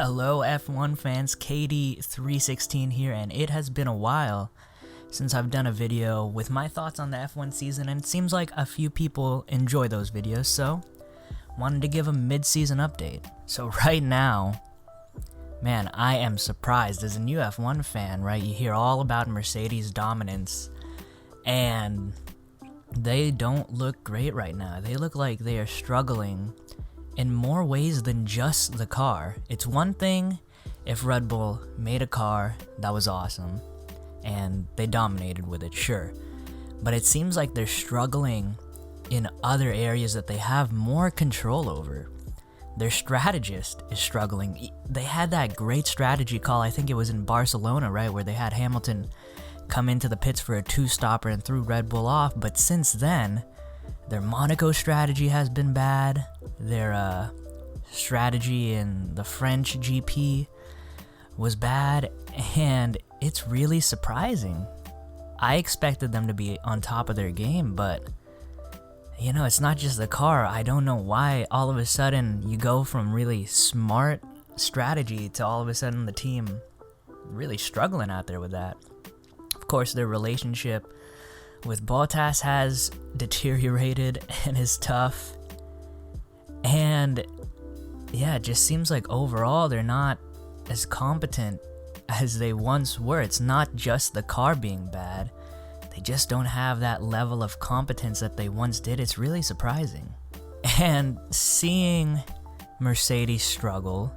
Hello F1 fans, KD316 here, and it has been a while since I've done a video with my thoughts on the F1 season, and it seems like a few people enjoy those videos, so wanted to give a mid-season update. So right now, man, I am surprised as a new F1 fan, right? You hear all about Mercedes' dominance, and they don't look great right now. They look like they are struggling in more ways than just the car. It's one thing if Red Bull made a car that was awesome and they dominated with it, sure. But it seems like they're struggling in other areas that they have more control over. Their strategist is struggling. They had that great strategy call, I think it was in Barcelona, right, where they had Hamilton come into the pits for a two-stopper and threw Red Bull off, but since then, their Monaco strategy has been bad. Their strategy in the French GP was bad, and it's really surprising. I expected them to be on top of their game, but you know, it's not just the car. I don't know why all of a sudden you go from really smart strategy to all of a sudden the team really struggling out there with that. Of course, their relationship with Bottas has deteriorated and is tough. And yeah, it just seems like overall they're not as competent as they once were. It's not just the car being bad. They just don't have that level of competence that they once did. It's really surprising. And seeing Mercedes struggle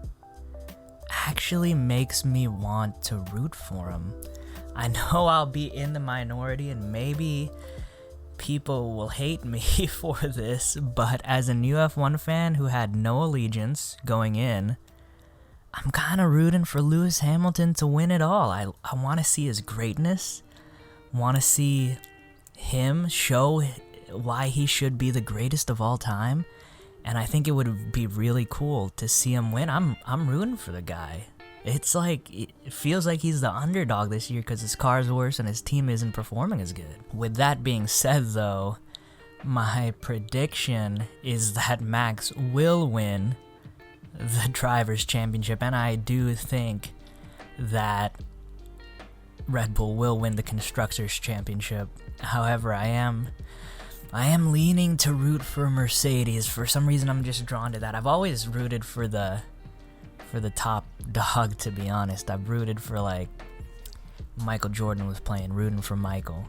actually makes me want to root for them. I know I'll be in the minority and maybe people will hate me for this, but as a new F1 fan who had no allegiance going in, I'm kind of rooting for Lewis Hamilton to win it all. I want to see his greatness, want to see him show why he should be the greatest of all time, and I think it would be really cool to see him win. I'm rooting for the guy. It's like, it feels like he's the underdog this year because his car's worse and his team isn't performing as good. With that being said though, my prediction is that Max will win the Drivers' Championship, and I do think that Red Bull will win the Constructors' Championship. However, I am leaning to root for Mercedes. For some reason, I'm just drawn to that. I've always rooted for the top dog, to be honest. I've rooted for, like, Michael Jordan was playing, rooting for Michael,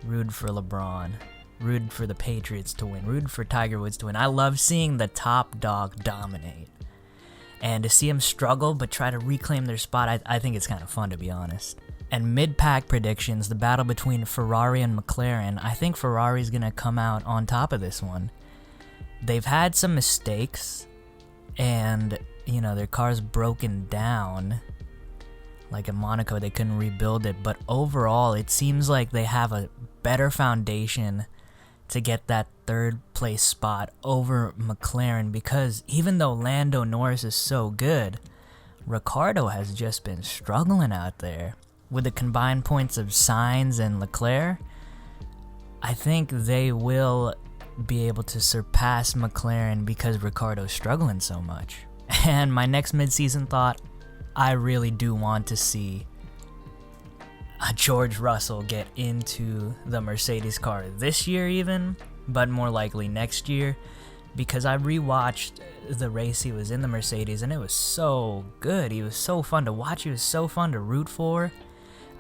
rooted for LeBron, rooted for the Patriots to win, rooted for Tiger Woods to win. I love seeing the top dog dominate, and to see him struggle but try to reclaim their spot, I think it's kind of fun, to be honest. And mid-pack predictions, the battle between Ferrari and McLaren, I think Ferrari's gonna come out on top of this one. They've had some mistakes, and you know, their car's broken down. Like in Monaco, they couldn't rebuild it, but overall, it seems like they have a better foundation to get that third place spot over McLaren, because even though Lando Norris is so good, Ricciardo has just been struggling out there. With the combined points of Sainz and Leclerc, I think they will be able to surpass McLaren because Ricciardo's struggling so much. And my next mid-season thought, I really do want to see George Russell get into the Mercedes car this year even, but more likely next year, because I rewatched the race he was in the Mercedes and it was so good. He was so fun to watch. He was so fun to root for.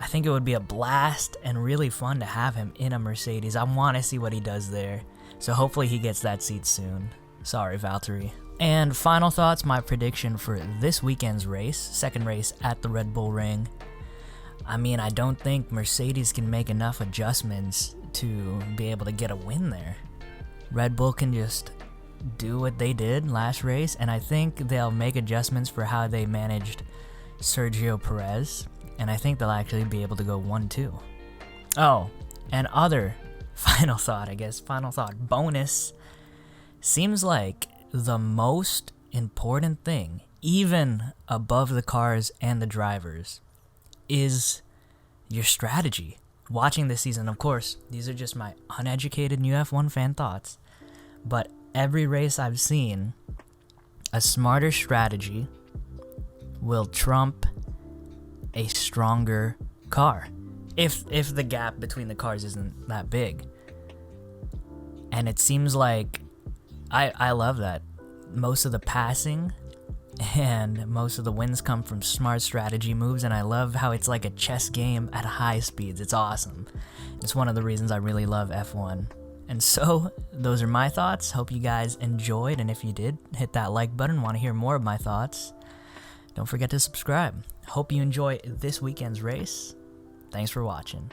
I think it would be a blast and really fun to have him in a Mercedes. I want to see what he does there. So hopefully he gets that seat soon. Sorry, Valtteri. And final thoughts, my prediction for this weekend's race, second race at the Red Bull Ring. I mean, I don't think Mercedes can make enough adjustments to be able to get a win there. Red Bull can just do what they did last race, and I think they'll make adjustments for how they managed Sergio Perez, and I think they'll actually be able to go 1-2. Oh, and other final thought, bonus, seems like the most important thing, even above the cars and the drivers, is your strategy. Watching this season, of course, these are just my uneducated new F1 fan thoughts, but every race I've seen, a smarter strategy will trump a stronger car if the gap between the cars isn't that big. And it seems like I love that most of the passing and most of the wins come from smart strategy moves, and I love how it's like a chess game at high speeds. It's awesome. It's one of the reasons I really love F1. And so, those are my thoughts. Hope you guys enjoyed, and if you did, hit that like button. Want to hear more of my thoughts? Don't forget to subscribe. Hope you enjoy this weekend's race. Thanks for watching.